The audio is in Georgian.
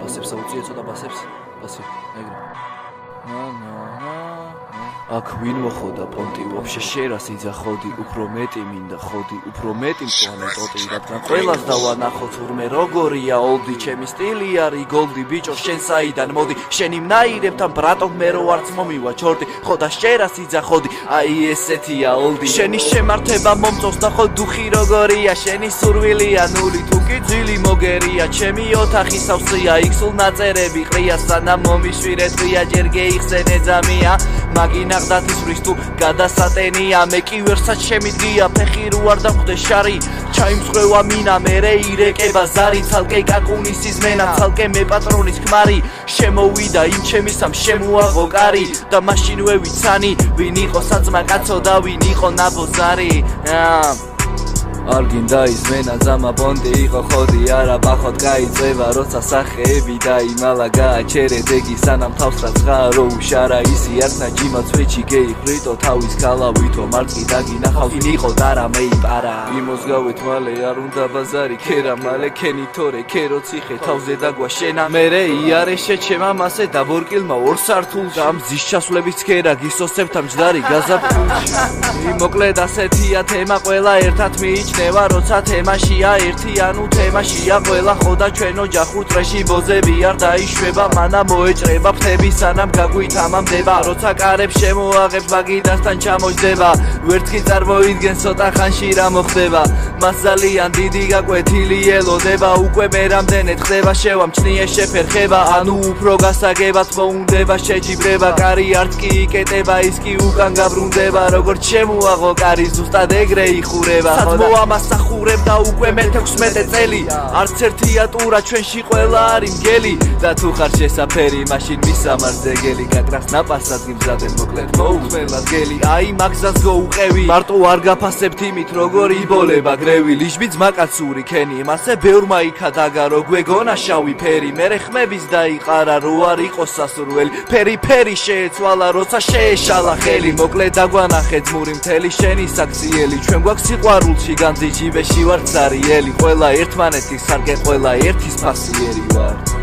ბასებს აუწიე ცოტა ბასებს ეგრე აქ ვინ მოხოდა პონტი ვაფშე შერას იძახოდი უფრო მეტი მინდა ხოდი უფრო მეტი მწვანე ტოტი რადგან ყველას დავანახო თურმე როგორია ოლდი ჩემი სტილი არის გოლდი ბიჭო შენ საიდან მოდი შენი მნაირებთან ბრატო მე რო არც მომივა ჩორდი ხოდა შერას იძახოდი აი ესეთია ოლდი შენი შემართება მომწონს და ხო დუხი როგორია შენი სურვილია ნული თუ კი ძილი მოგერია ჩემი ოთახი სავსეა იქსულ ნაწერები ყრია სანამ მომიშვირეთ ყრია ჯერ გეიხსენე ძამია მაგინა გდათისვრის თუ გადასატენია მე კი ვერსად შემიდგია ფეხი რო არ დავხვდე შარი ჩაიმსხვევა მინა მერე ირეკება ზარი ცალკე კაკუნისის მენა ცალკე მე პატრონის ქმარი შემოვიდა იმ ჩემისამ შემოაღო კარი და მაშინვე ვიცანი ვინ იყო საძმა კაცო და ვინ იყო ნაბოზარი არ გინდა ის მენა ძამა პონტი იყო ხოდი არა ბახოთ გაიწევა როცა სახეები დაიმალა გააჩერე დეგი სანამ თავს რა ცხარო უშარა ისი არცნა ჯიმა ცვეჩი გეიხრიტო თავის გალავითო მარწყი დაგინახავს ვინ იყო და რა მეიპარა იმოსგავეთ მალე არ უნდა ბაზარი ქერა მალე ქენი თორე ქერო ციხე თავზე დაგვა შენა მერე იარე შეჩემა მასე დაბორკილმა ორ სართულში ამ მზის ჩასვლების ქერა გისოსებთა მჯდარი გაზაფხულში მოკლედ ასეთია თემა ყველა ერთად მიიჩნევა როცა თემაშია ერთიანუ თემაშია ყველა ხოდა ჩვენო ჯახურ წრეში ბოზები არ დაიშვება მანა მოეჭრება ფრთები სანამ გაგვითამამდება როცა კარებს შემოაღებ მაგიდასთან ჩამოჯდება ვერთხი წარმოიდგენ ცოტა ხანში რა მოხდება მას ძალიან დიდი გაკვეთილი ელოდება უკვე მე რამდენად ხდება შევამჩნიე შეფერხება ანუ უფრო გასაგებად მოუნდება შეჯიბრება კარი არც კი იკეტება ის კი უკან გაბრუნდება როგორც შემოაღო კარი ზუსტად ეგრე იხურება მასახურებ და უკვე მე-16 წელი არც ერთია ტურა ჩვენში ყველა არის მგელი და თუ ხარ შესაფერი მაშინ მისამართზე გელი კაკრას ნაპასად გიმზადებ მოკლედ მოუხმელად გელი აი მაგზას გოუყევი მარტო არ გაფასებთ იმით როგორ იბოლება გრევი ლიჟბი ძმაკაცური ქენი მასე ბევრმა იქა დაგარო გვეგონა შავი ფერი მერე ხმების დაიყარა რო არ იყოს სასურველი ფერი შეეცვალა როცა შეეშალა ხელი მოკლედ დაგვანახე ძმური მთელი შენი საქციელი ჩვენ გვაქვს სიყვარულში განძი ჯიბეში ვარ цариელი ყველა ერთმანეთის სარგე ყველა ერთის ფასიერი ვარ